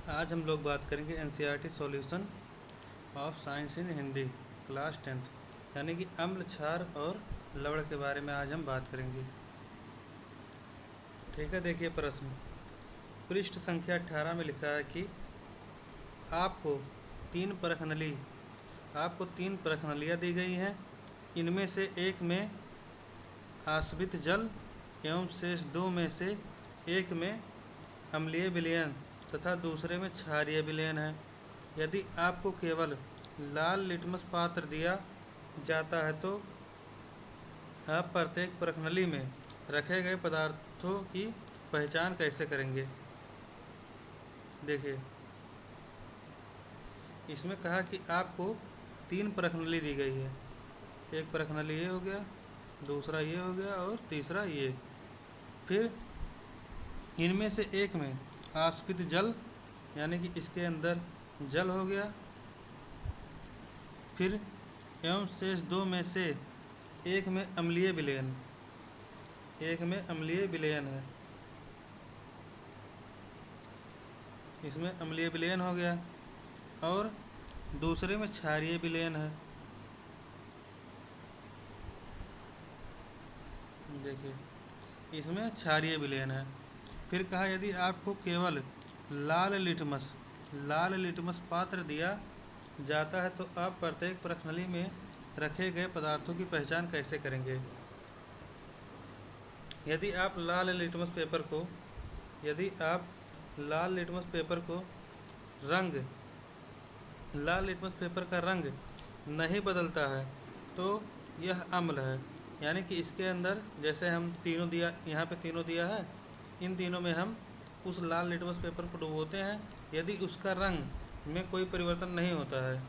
आज हम लोग बात करेंगे NCERT solution of science in Hindi class 10th यानी कि अम्ल, क्षार और लवण के बारे में आज हम बात करेंगे। ठीक है, देखिए प्रश्न पृष्ठ संख्या 18 में लिखा है कि आपको तीन परखनलियाँ दी गई हैं। इनमें से एक में आश्रित जल एवं शेष दो में से एक में अम्लीय विलयन तथा दूसरे में क्षारीय विलयन है। यदि आपको केवल लाल लिटमस पात्र दिया जाता है तो आप प्रत्येक परखनली में रखे गए पदार्थों की पहचान कैसे करेंगे। देखिए, इसमें कहा कि आपको तीन परखनली दी गई है। एक परखनली ये हो गया, दूसरा ये हो गया और तीसरा ये। फिर इनमें से एक में आश्रित जल यानी कि इसके अंदर जल हो गया। फिर एवं शेष दो में से एक में अम्लीय विलयन है। इसमें अम्लीय विलयन हो गया और दूसरे में क्षारीय विलयन है। देखिए, इसमें क्षारीय विलयन है। फिर कहा यदि आपको केवल लाल लिटमस पात्र दिया जाता है तो आप प्रत्येक परखनली में रखे गए पदार्थों की पहचान कैसे करेंगे। यदि आप लाल लिटमस पेपर का रंग नहीं बदलता है तो यह अम्ल है। यानी कि इसके अंदर जैसे हम तीनों दिया, यहाँ पे तीनों दिया है, इन तीनों में हम उस लाल लिटमस पेपर को डुबोते हैं। यदि उसका रंग में कोई परिवर्तन नहीं होता है,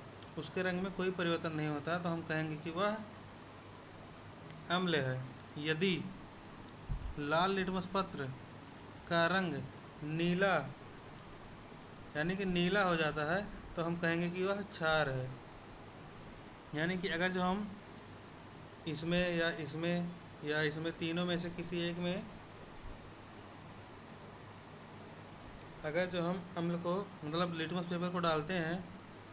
तो हम कहेंगे कि वह अम्ल है। यदि लाल लिटमस पत्र का रंग नीला यानी कि नीला हो जाता है तो हम कहेंगे कि वह क्षार है। यानी कि अगर जो हम इसमें तीनों में से किसी एक में अगर जो हम अम्ल को मतलब लिटमस पेपर को डालते हैं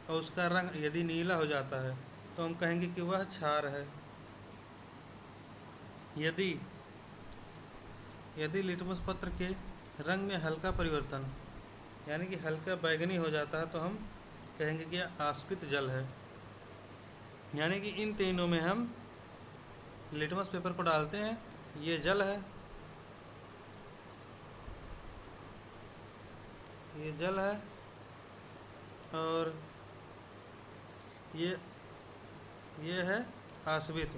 और उसका रंग यदि नीला हो जाता है तो हम कहेंगे कि वह क्षार है। यदि लिटमस पत्र के रंग में हल्का परिवर्तन यानी कि हल्का बैगनी हो जाता है तो हम कहेंगे कि यह आश्रित जल है। यानी कि इन तीनों में हम लिटमस पेपर को डालते हैं, ये जल है, और ये है आश्रित,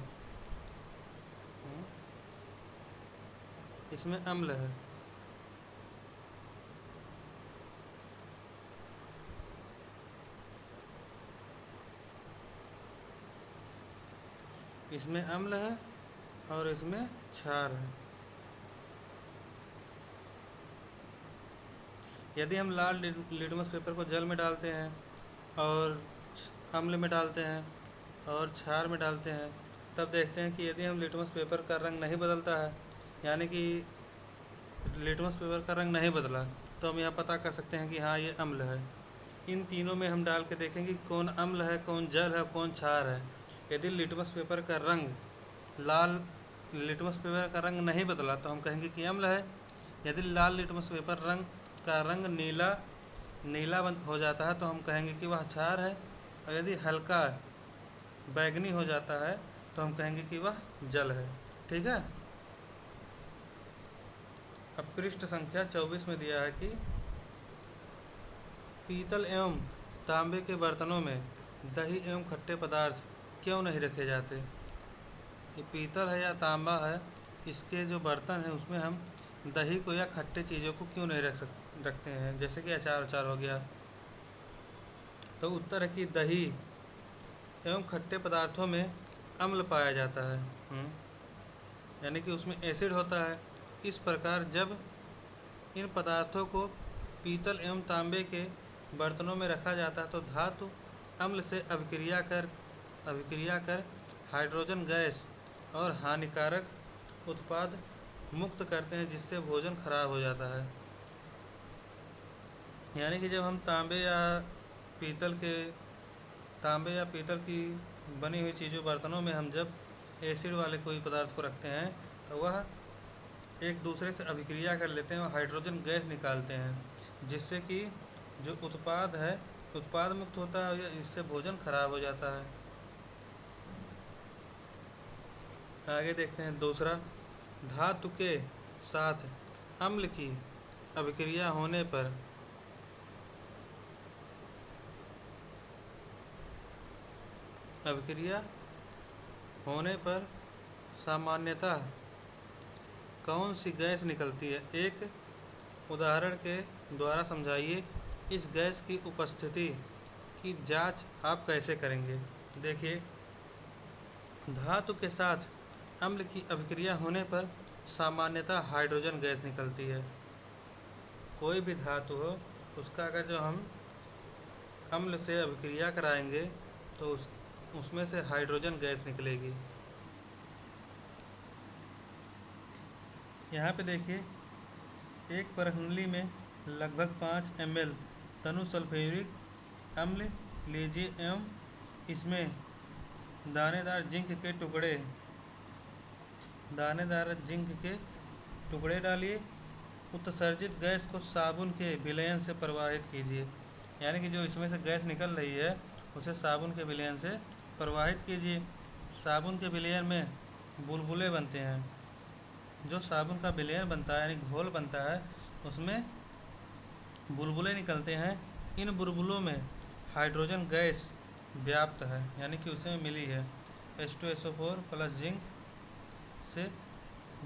इसमें अम्ल है। इसमें अम्ल है और इसमें क्षार है। यदि हम लाल लिटमस पेपर को जल में डालते हैं और अम्ल में डालते हैं और क्षार में डालते हैं, तब देखते हैं कि यदि हम लिटमस पेपर का रंग नहीं बदलता है, यानी कि लिटमस पेपर का रंग नहीं बदला, तो हम यह पता कर सकते हैं कि हाँ, ये अम्ल है। इन तीनों में हम डाल के देखेंगे कौन अम्ल है, कौन जल है, कौन क्षार है। यदि लिटमस पेपर का रंग नहीं बदला तो हम कहेंगे कि अम्ल है। यदि लाल लिटमस पेपर का रंग नीला हो जाता है तो हम कहेंगे कि वह क्षार है। और यदि हल्का बैगनी हो जाता है तो हम कहेंगे कि वह जल है। ठीक है। अब पृष्ठ संख्या 24 में दिया है कि पीतल एवं तांबे के बर्तनों में दही एवं खट्टे पदार्थ क्यों नहीं रखे जाते। ये पीतल है या तांबा है, इसके जो बर्तन है उसमें हम दही को या खट्टे चीज़ों को क्यों नहीं रखते हैं, जैसे कि अचार हो गया। तो उत्तर है कि दही एवं खट्टे पदार्थों में अम्ल पाया जाता है, यानी कि उसमें एसिड होता है। इस प्रकार जब इन पदार्थों को पीतल एवं तांबे के बर्तनों में रखा जाता है तो धातु अम्ल से अभिक्रिया कर हाइड्रोजन गैस और हानिकारक उत्पाद मुक्त करते हैं, जिससे भोजन खराब हो जाता है। यानी कि जब हम तांबे या पीतल की बनी हुई चीज़ों बर्तनों में हम जब एसिड वाले कोई पदार्थ को रखते हैं तो वह एक दूसरे से अभिक्रिया कर लेते हैं और हाइड्रोजन गैस निकालते हैं, जिससे कि जो उत्पाद है उत्पाद मुक्त होता है या इससे भोजन खराब हो जाता है। आगे देखते हैं दूसरा, धातु के साथ अम्ल की अभिक्रिया होने पर सामान्यतः कौन सी गैस निकलती है? एक उदाहरण के द्वारा समझाइए। इस गैस की उपस्थिति की जांच आप कैसे करेंगे? देखिए, धातु के साथ अम्ल की अभिक्रिया होने पर सामान्यतः हाइड्रोजन गैस निकलती है। कोई भी धातु हो, उसका अगर जो हम अम्ल से अभिक्रिया कराएंगे तो उसमें से हाइड्रोजन गैस निकलेगी। यहाँ पे देखिए, एक परखंडली में लगभग 5 ml तनु सल्फ्यूरिक अम्ल लीजिए एवं इसमें दानेदार जिंक के टुकड़े डालिए। उत्सर्जित गैस को साबुन के विलयन से प्रवाहित कीजिए। यानी कि जो इसमें से गैस निकल रही है उसे साबुन के विलयन से प्रवाहित कीजिए। साबुन के विलयन में बुलबुले बनते हैं। जो साबुन का विलयन बनता है यानी घोल बनता है, उसमें बुलबुले निकलते हैं। इन बुलबुलों में हाइड्रोजन गैस व्याप्त है, यानी कि उसमें मिली है। H2SO4 प्लस जिंक से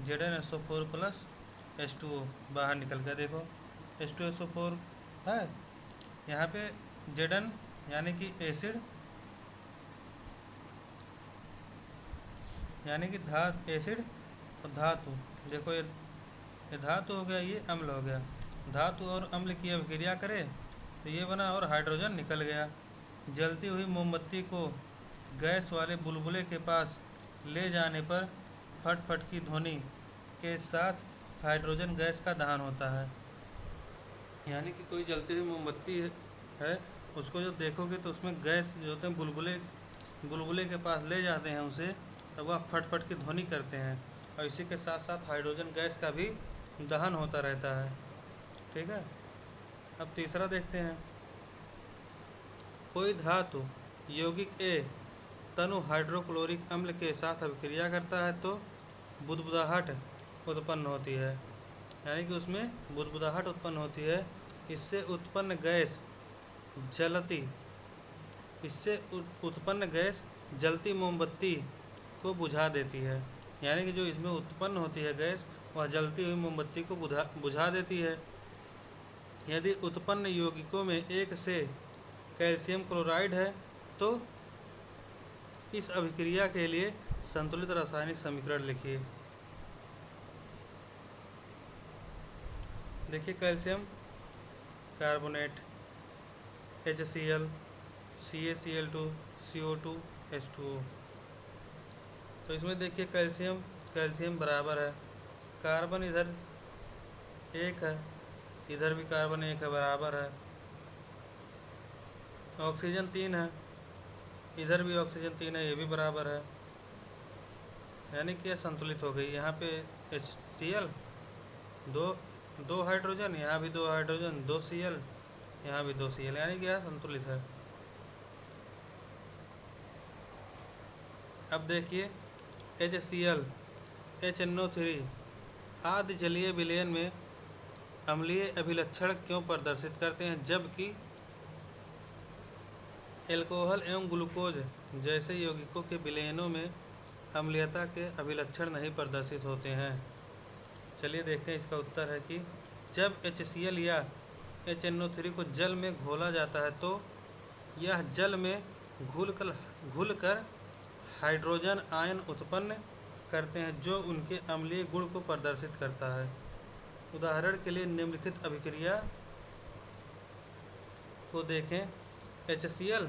ZnSO4 प्लस H2O बाहर निकल गया। देखो H2SO4 है, यहाँ पे Zn यानी कि एसिड, यानी कि एसिड और धातु। देखो ये धातु हो गया, ये अम्ल हो गया। धातु और अम्ल की अभिक्रिया करे तो ये बना और हाइड्रोजन निकल गया। जलती हुई मोमबत्ती को गैस वाले बुलबुले के पास ले जाने पर फट फट की ध्वनि के साथ हाइड्रोजन गैस का दहन होता है। यानी कि कोई जलती हुई मोमबत्ती है, उसको जब देखोगे तो उसमें गैस जो होते हैं बुलबुले के पास ले जाते हैं उसे, तब वह फट फट की ध्वनि करते हैं और इसी के साथ साथ हाइड्रोजन गैस का भी दहन होता रहता है। ठीक है, अब तीसरा देखते हैं। कोई धातु यौगिक ए तनु हाइड्रोक्लोरिक अम्ल के साथ अभिक्रिया करता है तो बुदबुदाहट उत्पन्न होती है। यानी कि उसमें बुदबुदाहट उत्पन्न होती है। इससे उत्पन्न गैस जलती मोमबत्ती को बुझा देती है। यानी कि जो इसमें उत्पन्न होती है गैस, वह जलती हुई मोमबत्ती को बुझा देती है। यदि उत्पन्न यौगिकों में एक से कैल्शियम क्लोराइड है तो इस अभिक्रिया के लिए संतुलित रासायनिक समीकरण लिखिए। देखिए, calcium carbonate HCl, CaCl2, CO2, H2O। तो इसमें देखिए कैल्शियम बराबर है, कार्बन इधर 1 है, इधर भी कार्बन 1 है, बराबर है। ऑक्सीजन 3 है, इधर भी ऑक्सीजन 3 है, ये भी बराबर है। यानी कि यह संतुलित हो गई। यहाँ पे HCl दो हाइड्रोजन, यहाँ भी 2 हाइड्रोजन, 2 Cl, यहाँ भी 2 Cl, यानी कि यह संतुलित है। अब देखिए, HCl, HNO3 आदि जलीय विलयन में अम्लीय अभिलक्षण क्यों प्रदर्शित करते हैं, जबकि एल्कोहल एवं ग्लूकोज जैसे यौगिकों के विलयनों में अम्लीयता के अभिलक्षण नहीं प्रदर्शित होते हैं? चलिए देखते हैं। इसका उत्तर है कि जब HCl या HNO3 को जल में घोला जाता है तो यह जल में घुलकर हाइड्रोजन आयन उत्पन्न करते हैं जो उनके अम्लीय गुण को प्रदर्शित करता है। उदाहरण के लिए निम्नलिखित अभिक्रिया को देखें। HCl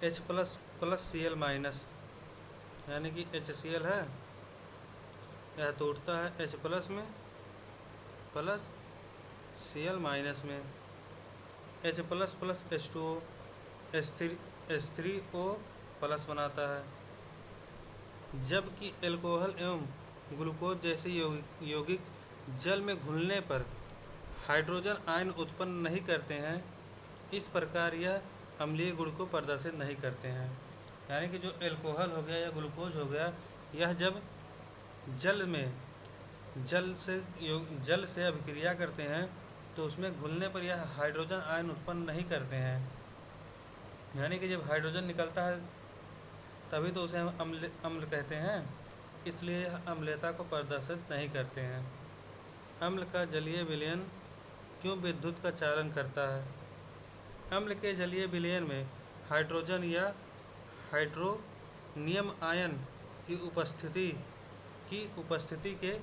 H plus Cl minus, यानी कि HCl है, यह तोड़ता है H प्लस में प्लस Cl माइनस में। H plus plus H2O H3O plus बनाता है, जबकि अल्कोहल एवं ग्लूकोज जैसे यौगिक जल में घुलने पर हाइड्रोजन आयन उत्पन्न नहीं करते हैं। इस प्रकार यह अम्लीय गुण को प्रदर्शित नहीं करते हैं। यानी कि जो अल्कोहल हो गया या ग्लूकोज हो गया, यह जब जल से अभिक्रिया करते हैं तो उसमें घुलने पर यह हाइड्रोजन आयन उत्पन्न नहीं करते हैं। यानी कि जब हाइड्रोजन निकलता है तभी तो उसे हम अम्ल कहते हैं, इसलिए यह अम्लता को प्रदर्शित नहीं करते हैं। अम्ल का जलीय विलयन क्यों विद्युत का चालन करता है? अम्ल के जलीय विलयन में हाइड्रोजन या हाइड्रोनियम आयन की उपस्थिति के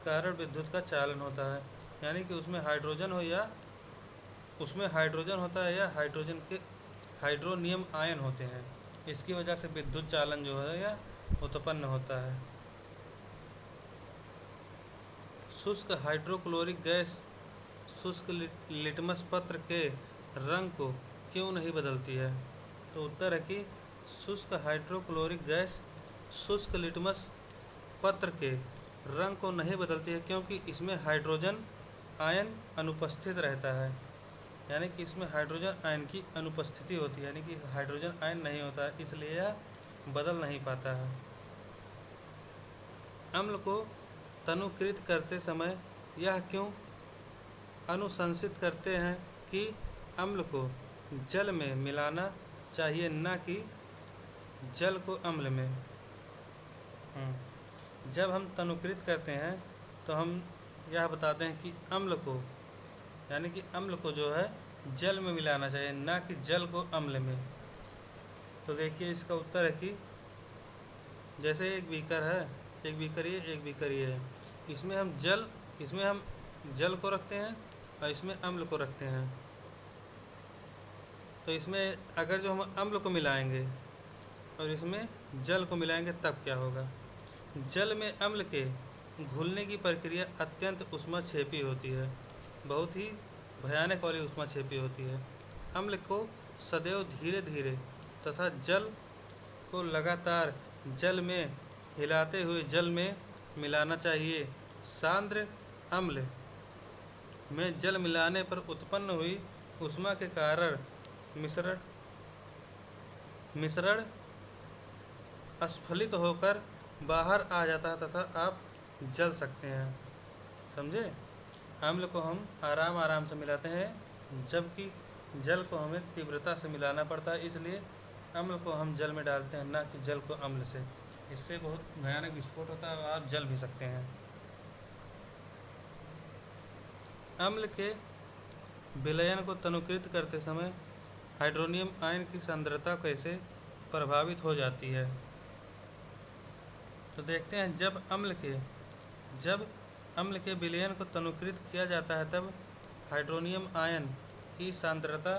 कारण विद्युत का चालन होता है। यानी कि उसमें हाइड्रोजन होता है या हाइड्रोनियम आयन होते हैं, इसकी वजह से विद्युत चालन जो है या उत्पन्न होता है। शुष्क हाइड्रोक्लोरिक गैस शुष्क लिटमस पत्र के रंग को क्यों नहीं बदलती है? तो उत्तर है कि शुष्क हाइड्रोक्लोरिक गैस शुष्क लिटमस पत्र के रंग को नहीं बदलती है, क्योंकि इसमें हाइड्रोजन आयन अनुपस्थित रहता है। यानी कि इसमें हाइड्रोजन आयन की अनुपस्थिति होती है, यानी कि हाइड्रोजन आयन नहीं होता है, इसलिए यह बदल नहीं पाता है। अम्ल को तनुकृत करते समय यह क्यों अनुशंसित करते हैं कि अम्ल को जल में मिलाना चाहिए, न कि जल को अम्ल में? जब हम तनुकृत करते हैं तो हम यह बताते हैं कि अम्ल को, यानी कि अम्ल को जो है जल में मिलाना चाहिए, ना कि जल को अम्ल में। तो देखिए इसका उत्तर है कि जैसे एक बीकर है, एक बीकर ये है, इसमें हम जल को रखते हैं और इसमें अम्ल को रखते हैं। तो इसमें अगर जो हम अम्ल को मिलाएंगे और इसमें जल को मिलाएंगे तब क्या होगा? जल में अम्ल के घुलने की प्रक्रिया अत्यंत ऊष्माक्षेपी होती है, बहुत ही भयानक वाली ऊष्माक्षेपी होती है। अम्ल को सदैव धीरे धीरे तथा जल को लगातार जल में हिलाते हुए जल में मिलाना चाहिए। सांद्र अम्ल में जल मिलाने पर उत्पन्न हुई ऊष्मा के कारण मिश्रण अस्फलित होकर बाहर आ जाता है तथा आप जल सकते हैं। समझे? अम्ल को हम आराम से मिलाते हैं, जबकि जल को हमें तीव्रता से मिलाना पड़ता है, इसलिए अम्ल को हम जल में डालते हैं, ना कि जल को अम्ल से। इससे बहुत भयानक विस्फोट होता है और आप जल भी सकते हैं। अम्ल के विलयन को तनुकृत करते समय हाइड्रोनियम आयन की सांद्रता कैसे प्रभावित हो जाती है? तो देखते हैं, जब अम्ल के विलयन को तनुकृत किया जाता है तब हाइड्रोनियम आयन की सांद्रता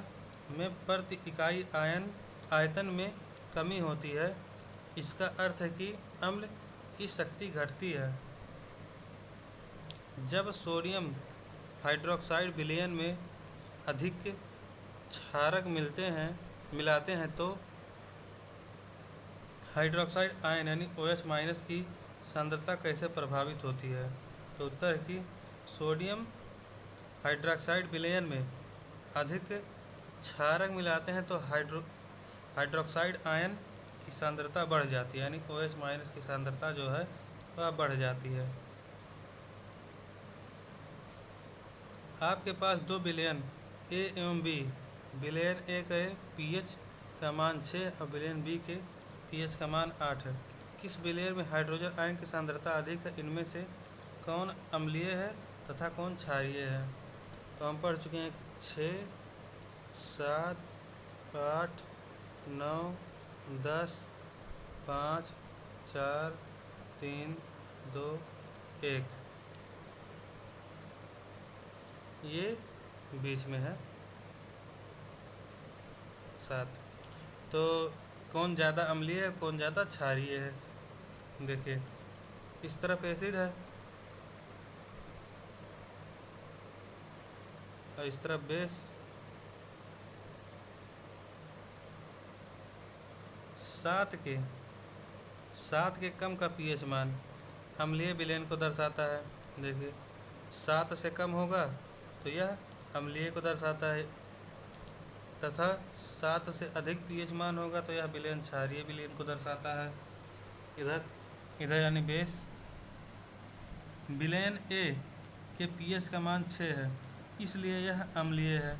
में प्रति इकाई आयतन में कमी होती है। इसका अर्थ है कि अम्ल की शक्ति घटती है। जब सोडियम हाइड्रोक्साइड विलयन में अधिक क्षारक मिलाते हैं तो हाइड्रोक्साइड आयन यानी OH- की सांद्रता कैसे प्रभावित होती है? तो उत्तर है कि सोडियम हाइड्रोक्साइड विलयन में अधिक क्षारक मिलाते हैं तो हाइड्रोक्साइड आयन की सांद्रता बढ़ जाती है, यानी OH- की सांद्रता जो है वह बढ़ जाती है। आपके पास दो विलयन A एवं B, विलयन A के pH का मान 6 और विलयन B के pH का मान 8 है। किस विलयन में हाइड्रोजन आयन की सांद्रता अधिक है? इनमें से कौन अम्लीय है तथा कौन क्षारीय है? तो हम पढ़ चुके हैं 6, 7, 8, 9, 10, 5, 4, 3, 2, 1, ये बीच में है 7। तो कौन ज़्यादा अम्लीय है, कौन ज़्यादा क्षारीय है? देखिए इस तरफ एसिड है और इस तरफ बेस, सात के कम का पीएच मान अम्लीय विलयन को दर्शाता है। देखिए 7 से कम होगा तो यह अम्लीय को दर्शाता है, तथा 7 से अधिक पीएच मान होगा तो यह विलयन क्षारीय विलयन को दर्शाता है। इधर यानी बेस विलयन ए के पीएच का मान 6 है, इसलिए यह अम्लीय है,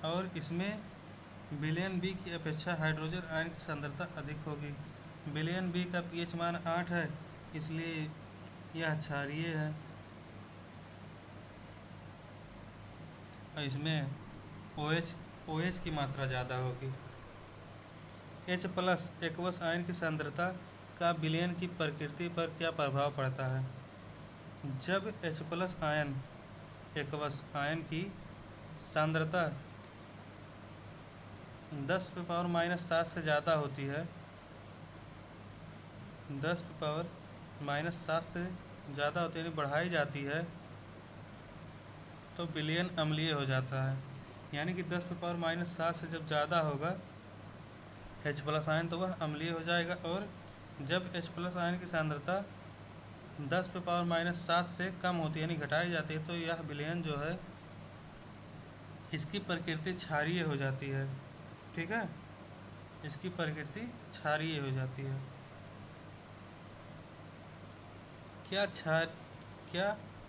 और इसमें विलयन बी की अपेक्षा हाइड्रोजन आयन की सांद्रता अधिक होगी। विलयन बी का पीएच मान 8 है, इसलिए यह क्षारीय है, और इसमें OH की मात्रा ज़्यादा होगी। H+ एक्वस आयन की सांद्रता का विलयन की प्रकृति पर क्या प्रभाव पड़ता है? जब H+ आयन एक्वस आयन की सांद्रता 10⁻⁻7 से ज़्यादा होती है, 10⁻⁻7 से ज़्यादा होती है यानी बढ़ाई जाती है, तो विलयन अम्लीय हो जाता है। यानी कि 10⁻⁻7 से जब ज़्यादा होगा H+ आयन तो वह अम्लीय हो जाएगा, और जब H+ आयन की सांद्रता 10⁻⁻7 से कम होती है यानी घटाई जाती है, तो यह विलयन जो है इसकी प्रकृति क्षारीय हो जाती है। ठीक है, इसकी प्रकृति क्षारीय हो जाती है। क्या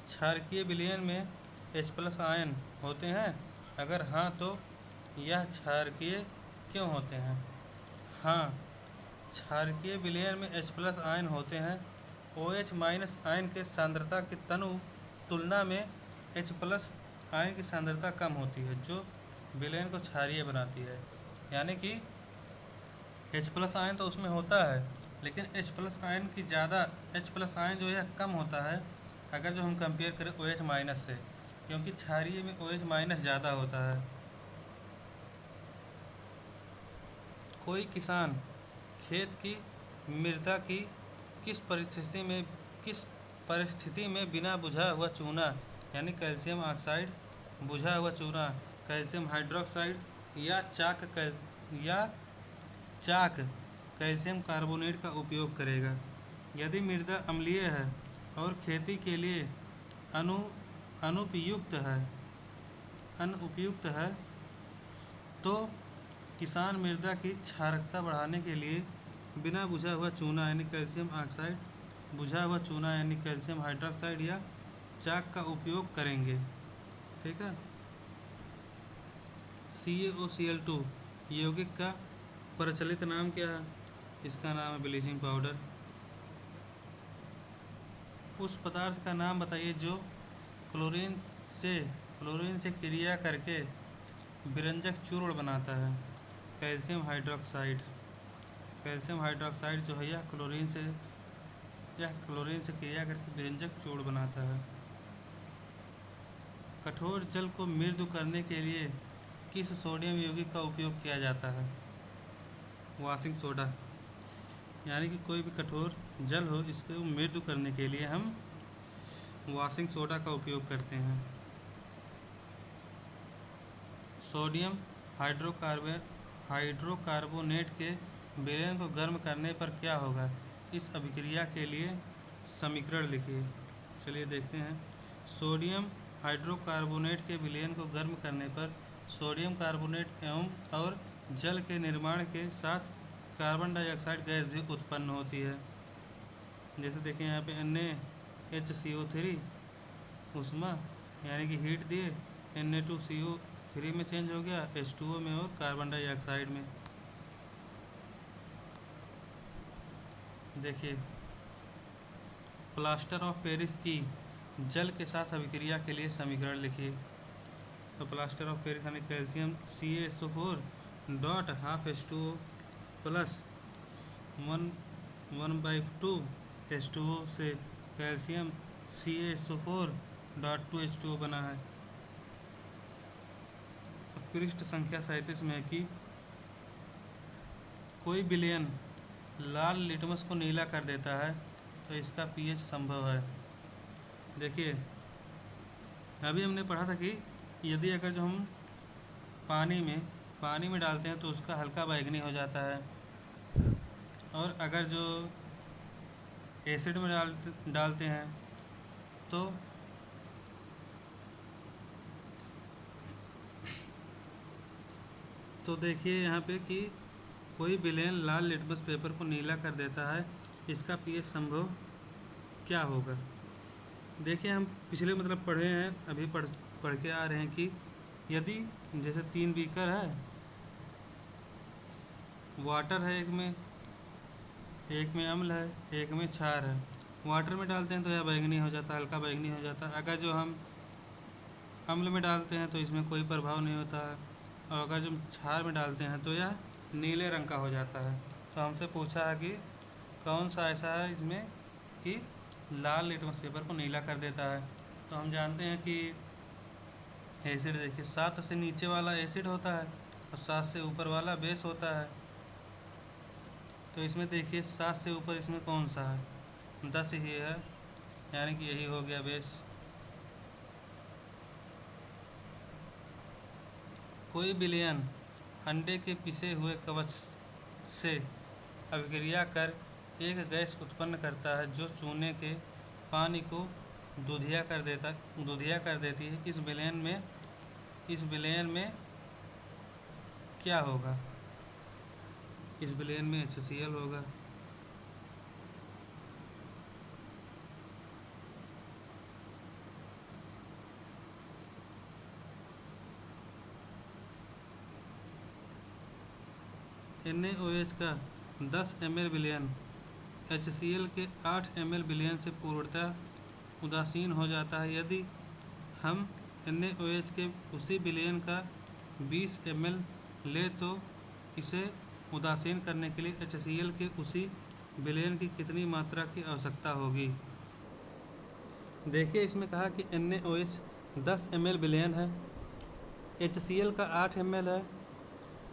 क्षारकीय विलयन में H+ आयन होते हैं? अगर हाँ तो यह क्षारकीय क्यों होते हैं? हाँ, क्षारकीय विलयन में H+ आयन होते हैं। OH- आयन के सांद्रता की तुलना में H+ आयन की सांद्रता कम होती है, जो विलयन को क्षारीय बनाती है। यानी कि H+ आयन तो उसमें होता है, लेकिन H+ आयन की ज़्यादा H+ आयन जो है कम होता है अगर जो हम कंपेयर करें OH- से, क्योंकि क्षारीय में OH- ज़्यादा होता है। कोई किसान खेत की मृदा की किस परिस्थिति में बिना बुझा हुआ चूना यानी कैल्शियम ऑक्साइड, बुझा हुआ चूना कैल्शियम हाइड्रोक्साइड या चाक कैल्शियम कार्बोनेट का उपयोग करेगा? यदि मृदा अम्लीय है और खेती के लिए अनुपयुक्त है तो किसान मृदा की क्षारकता बढ़ाने के लिए बिना बुझा हुआ चूना यानी कैल्शियम ऑक्साइड, बुझा हुआ चूना यानी कैल्शियम हाइड्रोक्साइड या चाक का उपयोग करेंगे। ठीक है। CaOCl2 यौगिक का प्रचलित नाम क्या है? इसका नाम है ब्लीचिंग पाउडर। उस पदार्थ का नाम बताइए जो क्लोरीन से क्रिया करके विरंजक चूर्ण बनाता है। कैल्शियम हाइड्रोक्साइड जो है यह क्लोरीन से क्रिया करके विरंजक चूर्ण बनाता है। कठोर जल को मृदु करने के लिए किस सोडियम यौगिक का उपयोग किया जाता है? Washing soda. यानी कि कोई भी कठोर जल हो, इसको मृदु करने के लिए हम वॉशिंग सोडा का उपयोग करते हैं। सोडियम हाइड्रोकार्बोनेट के विलयन को गर्म करने पर क्या होगा? इस अभिक्रिया के लिए समीकरण लिखिए। चलिए देखते हैं। सोडियम हाइड्रोकार्बोनेट के विलयन को गर्म करने पर सोडियम कार्बोनेट एवं और जल के निर्माण के साथ कार्बन डाइऑक्साइड गैस भी उत्पन्न होती है। जैसे देखें यहाँ पे NaHCO3 ऊष्मा यानी कि हीट दिए Na2CO3 में चेंज हो गया, H2O में और कार्बन डाइऑक्साइड में। देखिए प्लास्टर ऑफ पेरिस की जल के साथ अभिक्रिया के लिए समीकरण लिखिए। तो प्लास्टर ऑफ पेरिस यानी calcium CaSO4 dot half H2O plus 1/2 H2O से कैल्शियम CaSO4 डॉट 2 H2O बना है। पृष्ठ संख्या 37 में कि कोई विलयन लाल लिटमस को नीला कर देता है तो इसका pH संभव है। देखिए अभी हमने पढ़ा था कि यदि अगर जो हम पानी में डालते हैं तो उसका हल्का बैंगनी हो जाता है, और अगर जो एसिड में डालते हैं तो देखिए यहाँ पे कि कोई विलेन लाल लिटमस पेपर को नीला कर देता है, इसका पीएच संभव क्या होगा। देखिए हम पिछले मतलब पढ़े हैं, अभी पढ़ के आ रहे हैं कि यदि जैसे 3 बीकर है, वाटर है एक में अम्ल है, एक में क्षार है। वाटर में डालते हैं तो यह बैंगनी हो जाता है, हल्का बैंगनी हो जाता है। अगर जो हम अम्ल में डालते हैं तो इसमें कोई प्रभाव नहीं होता है, और अगर जो क्षार में डालते हैं तो यह नीले रंग का हो जाता है। तो हमसे पूछा है कि कौन सा ऐसा है इसमें कि लाल लिटमस पेपर को नीला कर देता है। तो हम जानते हैं कि एसिड, देखिए 7 से नीचे वाला एसिड होता है और 7 से ऊपर वाला बेस होता है। तो इसमें देखिए 7 से ऊपर इसमें कौन सा है, 10 ही है, यानी कि यही हो गया बेस। कोई विलयन अंडे के पिसे हुए कवच से अभिक्रिया कर एक गैस उत्पन्न करता है जो चूने के पानी को दूधिया कर देती है। इस विलयन में क्या होगा। इस विलयन में HCl होगा। NaOH का 10 ml विलयन HCl के 8 ml विलयन से पूर्णतः उदासीन हो जाता है। यदि हम NaOH के उसी विलयन का 20 ml ले तो इसे उदासीन करने के लिए HCl के उसी विलयन की कितनी मात्रा की आवश्यकता होगी। देखिए इसमें कहा कि NaOH 10 ml विलयन है, HCl का 8 ml है,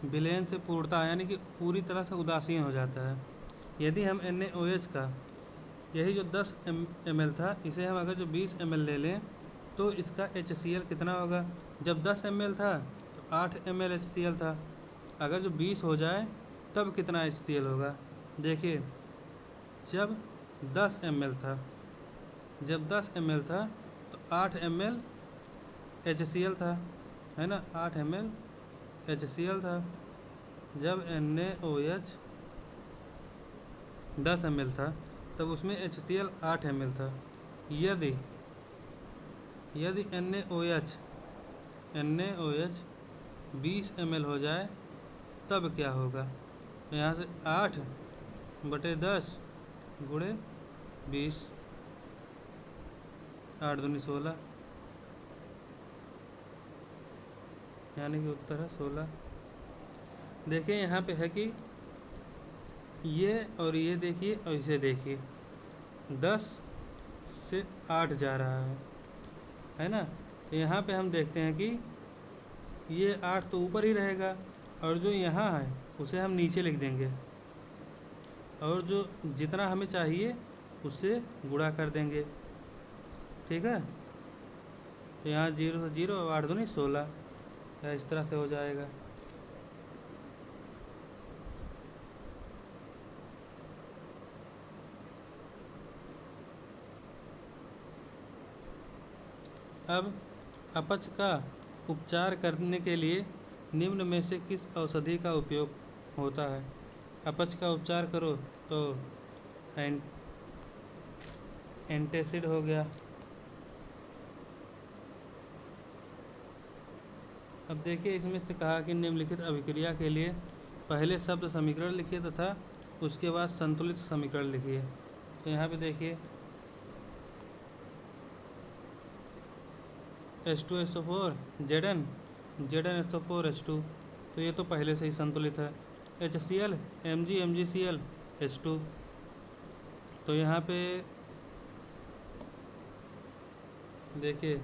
विलयन से पूर्णता यानी कि पूरी तरह से उदासीन हो जाता है। यदि हम NaOH का यही जो 10 ml था, इसे हम अगर जो 20 ml ले लें तो इसका HCl कितना होगा। जब 10 ml था तो 8 ml HCl था, अगर जो 20 हो जाए तब कितना HCl होगा। देखिए जब 10 ml था तो 8 ml HCl था, है ना, 8 ml HCl था। जब NaOH 10 ml था तब उसमें HCl 8 ml था। यदि NaOH 20 ml हो जाए तब क्या होगा। तो यहाँ से 8/10 गुणे 20, 8 दूनी 16, यानी कि उत्तर है 16। देखिए यहाँ पे है कि ये और ये देखिए और इसे देखिए, 10 से 8 जा रहा है ना। तो यहाँ पे हम देखते हैं कि ये 8 तो ऊपर ही रहेगा और जो यहाँ है उसे हम नीचे लिख देंगे और जो जितना हमें चाहिए उससे गुणा कर देंगे, ठीक है। तो यहाँ 0 से 0, 8 दूनी 16, या इस तरह से हो जाएगा। अब अपच का उपचार करने के लिए निम्न में से किस औषधि का उपयोग होता है। अपच का उपचार करो तो एंटासिड हो गया। अब देखिए इसमें से कहा कि निम्नलिखित अभिक्रिया के लिए पहले शब्द समीकरण लिखिए तथा उसके बाद संतुलित समीकरण लिखिए। तो यहाँ पे देखिए H2SO4 ZnSO4H2, तो ये तो पहले से ही संतुलित है। HCl MgMgCl H2, तो यहाँ पे देखिए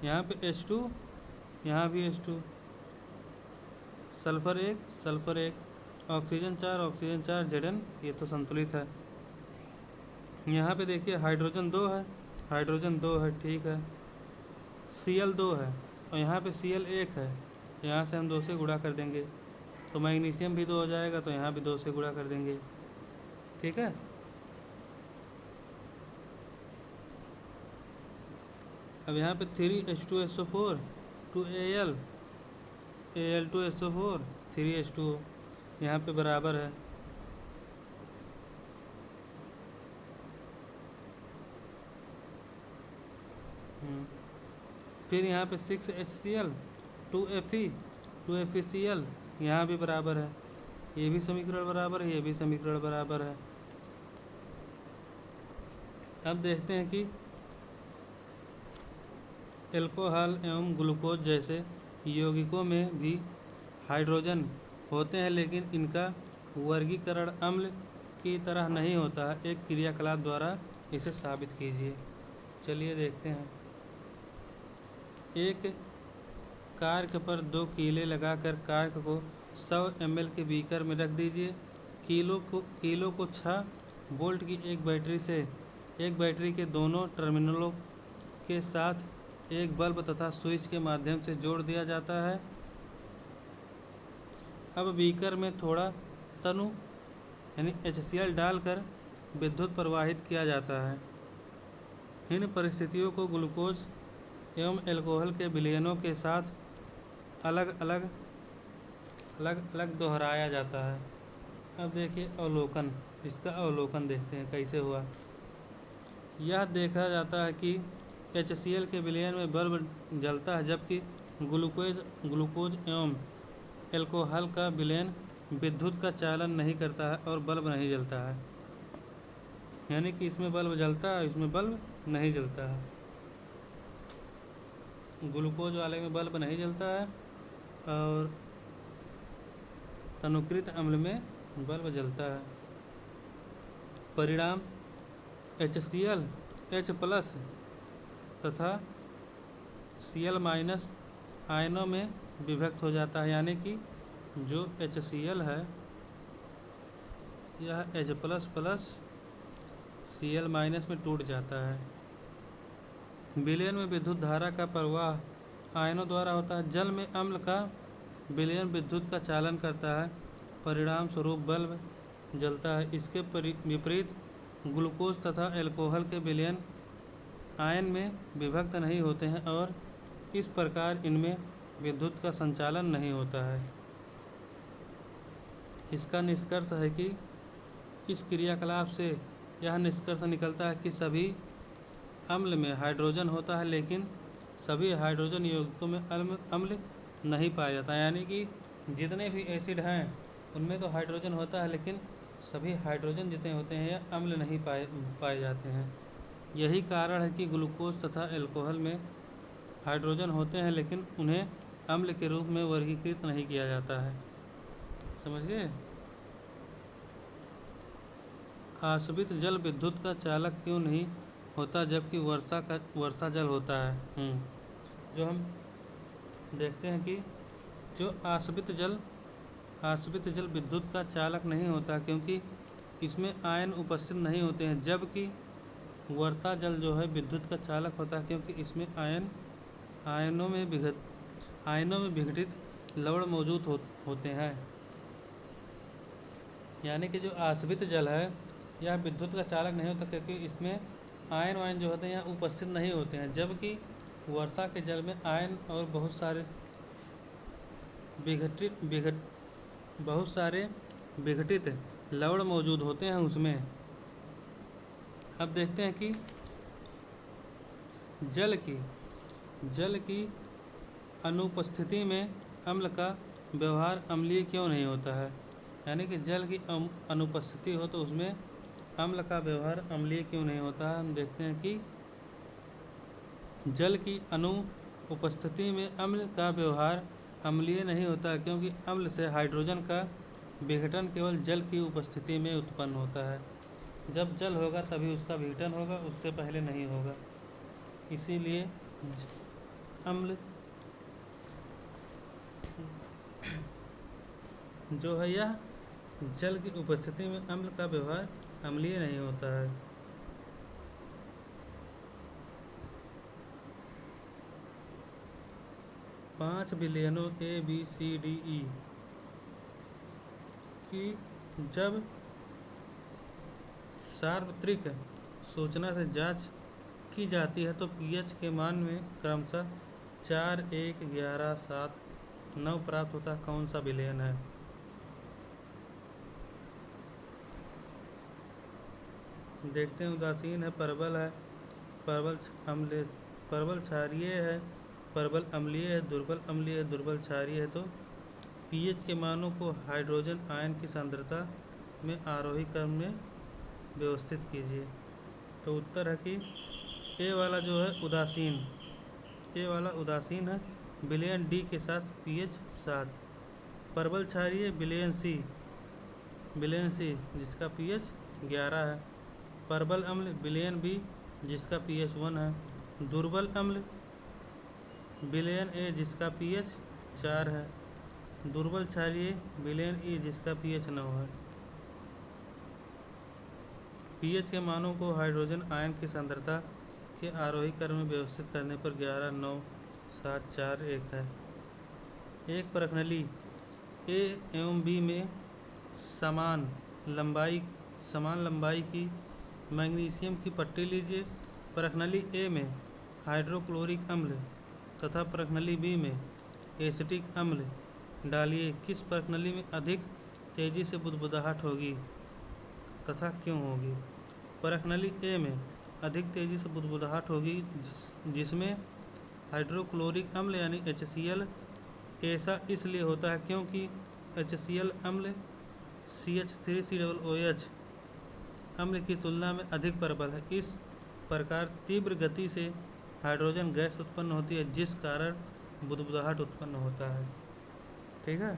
यहाँ पे H2, यहाँ भी H2, सल्फर 1, ऑक्सीजन 4 Zn, ये तो संतुलित है। यहाँ पे देखिए हाइड्रोजन 2 है, ठीक है। Cl 2 है और यहाँ पे Cl 1 है, यहाँ से हम 2 से गुणा कर देंगे। तो मैग्नीशियम भी 2 हो जाएगा, तो यहाँ भी 2 से गुणा कर देंगे। ठीक है। अब यहाँ पे 3H2SO4 2Al Al2SO4 3H2O यहाँ पे बराबर है। फिर यहाँ पे 6HCl 2Fe 2FeCl यहाँ भी बराबर है। ये भी समीकरण बराबर है, ये भी समीकरण बराबर है। अब देखते हैं कि एल्कोहल एवं ग्लूकोज जैसे यौगिकों में भी हाइड्रोजन होते हैं, लेकिन इनका वर्गीकरण अम्ल की तरह नहीं होता है। एक क्रियाकलाप द्वारा इसे साबित कीजिए। चलिए देखते हैं। एक कार्क पर 2 कीले लगाकर कार्क को 100 ml के बीकर में रख दीजिए। कीलो को 6 वोल्ट की एक बैटरी के दोनों टर्मिनलों के साथ एक बल्ब तथा स्विच के माध्यम से जोड़ दिया जाता है। अब बीकर में थोड़ा तनु यानी HCl डालकर विद्युत प्रवाहित किया जाता है। इन परिस्थितियों को ग्लूकोज एवं एल्कोहल के विलयनों के साथ अलग अलग दोहराया जाता है। अब देखिए अवलोकन, इसका अवलोकन देखते हैं कैसे हुआ। यह देखा जाता है कि HCl के विलयन में बल्ब जलता है, जबकि ग्लूकोज एवं एल्कोहल का विलयन विद्युत का चालन नहीं करता है और बल्ब नहीं जलता है। यानी कि इसमें बल्ब जलता है, इसमें बल्ब नहीं जलता है। ग्लूकोज वाले में बल्ब नहीं जलता है और तनुकृत अम्ल में बल्ब जलता है। परिणाम HCl H+ तथा Cl- आयनों में विभक्त हो जाता है। यानी कि जो HCl है यह H++ Cl- में टूट जाता है। विलयन में विद्युत धारा का प्रवाह आयनों द्वारा होता है। जल में अम्ल का विलयन विद्युत का चालन करता है, परिणाम स्वरूप बल्ब जलता है। इसके विपरीत ग्लूकोज तथा एल्कोहल के विलयन आयन में विभक्त नहीं होते हैं और इस प्रकार इनमें विद्युत का संचालन नहीं होता है। इसका निष्कर्ष है कि इस क्रियाकलाप से यह निष्कर्ष निकलता है कि सभी अम्ल में हाइड्रोजन होता है, लेकिन सभी हाइड्रोजन यौगिकों में अम्ल नहीं पाया जाता। यानी कि जितने भी एसिड हैं उनमें तो हाइड्रोजन होता है, लेकिन सभी हाइड्रोजन जितने होते हैं यह अम्ल नहीं पाए जाते हैं। यही कारण है कि ग्लूकोज तथा एल्कोहल में हाइड्रोजन होते हैं, लेकिन उन्हें अम्ल के रूप में वर्गीकृत नहीं किया जाता है। समझ गए। आश्रित जल विद्युत का चालक क्यों नहीं होता, जबकि वर्षा जल होता है। जो हम देखते हैं कि जो आश्रित जल विद्युत का चालक नहीं होता, क्योंकि इसमें आयन उपस्थित नहीं होते हैं। जबकि वर्षा जल जो है विद्युत का चालक होता है, क्योंकि इसमें आयनों में विघटित लवण मौजूद होते हैं। यानी कि जो आश्रित जल है यह विद्युत का चालक नहीं होता, क्योंकि इसमें आयन वायन जो होते हैं यहाँ उपस्थित नहीं होते हैं। जबकि वर्षा के जल में आयन और बहुत सारे विघटित लवण मौजूद होते हैं उसमें। अब देखते हैं कि जल की अनुपस्थिति में अम्ल का व्यवहार अम्लीय क्यों नहीं होता है। यानी कि जल की अनुपस्थिति हो तो उसमें अम्ल का व्यवहार अम्लीय क्यों नहीं होता है। हम देखते हैं कि जल की अनुपस्थिति में अम्ल का व्यवहार अम्लीय नहीं होता है, क्योंकि अम्ल से हाइड्रोजन का विघटन केवल जल की उपस्थिति में उत्पन्न होता है। जब जल होगा तभी उसका विघटन होगा, उससे पहले नहीं होगा। इसीलिए अम्ल जो है यह जल की उपस्थिति में अम्ल का व्यवहार अम्लीय नहीं होता है। पाँच विलयनों A B C D E कि जब सार्वत्रिक सूचना से जांच की जाती है तो पीएच के मान में क्रमशः 4, 1, 11, 7, 9 प्राप्त होता है। कौन सा विलयन है? देखते हैं। उदासीन है, परबल है, परबल क्षारीय है, परबल अम्लीय है, दुर्बल अम्लीय है, दुर्बल क्षारीय है। तो पीएच के मानों को हाइड्रोजन आयन की सांद्रता में आरोही क्रम में व्यवस्थित कीजिए। तो उत्तर है कि ए वाला जो है उदासीन, ए वाला उदासीन है, विलयन डी के साथ पीएच 7। परबल क्षारीय विलयन सी जिसका पीएच 11 है। परबल अम्ल विलयन बी जिसका पीएच 1 है। दुर्बल अम्ल विलयन ए जिसका पीएच 4 है। दुर्बल क्षारीय विलयन ई जिसका पीएच 9 है। पीएच के मानों को हाइड्रोजन आयन की सांद्रता के आरोही क्रम में व्यवस्थित करने पर 11, 9, 7, 4, 1 है। एक परखनली ए एवं बी में समान लंबाई की मैग्नीशियम की पट्टी लीजिए। परखनली ए में हाइड्रोक्लोरिक अम्ल तथा परखनली बी में एसिटिक अम्ल डालिए। किस परखनली में अधिक तेजी से बुदबुदाहट होगी तथा क्यों होगी? परखनली ए में अधिक तेजी से बुदबुदाहट होगी जिसमें हाइड्रोक्लोरिक अम्ल यानी HCl। ऐसा इसलिए होता है क्योंकि HCl अम्ल CH3COOH अम्ल की तुलना में अधिक प्रबल है। इस प्रकार तीव्र गति से हाइड्रोजन गैस उत्पन्न होती है जिस कारण बुदबुदाहट उत्पन्न होता है। ठीक है।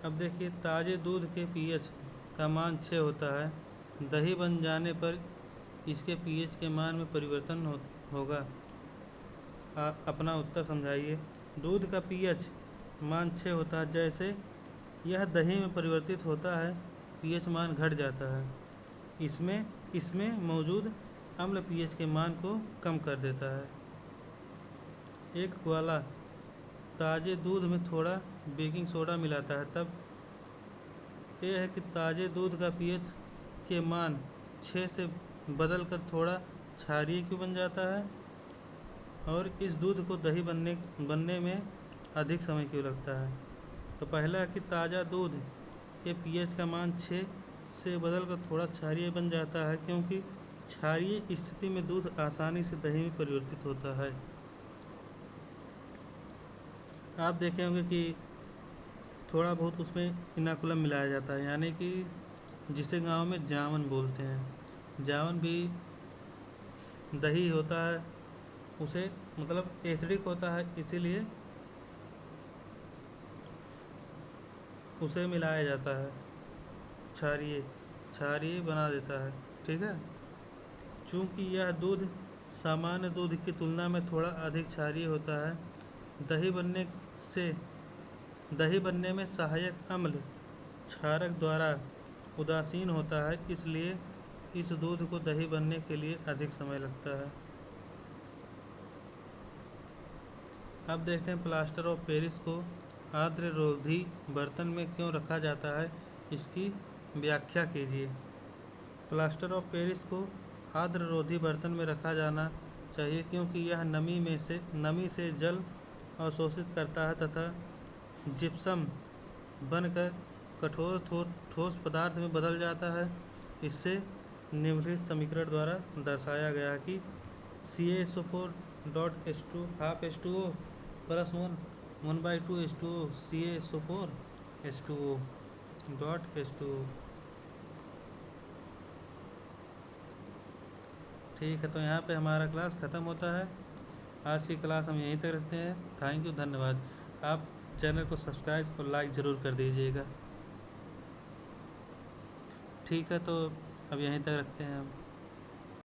अब देखिए, ताज़े दूध के पीएच का मान 6 होता है। दही बन जाने पर इसके पीएच के मान में परिवर्तन होगा। अपना उत्तर समझाइए। दूध का पीएच मान 6 होता है। जैसे यह दही में परिवर्तित होता है पीएच मान घट जाता है। इसमें मौजूद अम्ल पीएच के मान को कम कर देता है। एक ग्वाला ताज़े दूध में थोड़ा बेकिंग सोडा मिलाता है, तब यह है कि ताज़े दूध का पीएच के मान 6 से बदलकर थोड़ा क्षारीय क्यों बन जाता है और इस दूध को दही बनने में अधिक समय क्यों लगता है? तो पहला है कि ताज़ा दूध के पीएच का मान 6 से बदलकर थोड़ा क्षारीय बन जाता है क्योंकि क्षारीय स्थिति में दूध आसानी से दही में परिवर्तित होता है। आप देखे होंगे कि थोड़ा बहुत उसमें इनाकुलम मिलाया जाता है, यानी कि जिसे गांव में जावन बोलते हैं। जावन भी दही होता है, उसे मतलब एसिडिक होता है, इसीलिए उसे मिलाया जाता है, क्षारीय बना देता है। ठीक है। चूँकि यह दूध सामान्य दूध की तुलना में थोड़ा अधिक क्षारीय होता है, दही बनने में सहायक अम्ल क्षारक द्वारा उदासीन होता है, इसलिए इस दूध को दही बनने के लिए अधिक समय लगता है। अब देखते हैं प्लास्टर ऑफ पेरिस को आर्द्र रोधी बर्तन में क्यों रखा जाता है, इसकी व्याख्या कीजिए। प्लास्टर ऑफ पेरिस को आर्द्र रोधी बर्तन में रखा जाना चाहिए क्योंकि यह नमी से जल अवशोषित करता है तथा जिप्सम बनकर कठोर ठोस पदार्थ में बदल जाता है। इससे निम्नलिखित समीकरण द्वारा दर्शाया गया है कि CaSO4 ½ H2O + 1/2 H2O CaSO4 H2O H2O। ठीक है, तो यहाँ पे हमारा क्लास ख़त्म होता है। आज की क्लास हम यहीं तक रखते हैं। थैंक यू, धन्यवाद। आप चैनल को सब्सक्राइब और लाइक ज़रूर कर दीजिएगा। ठीक है, तो अब यहीं तक रखते हैं हम।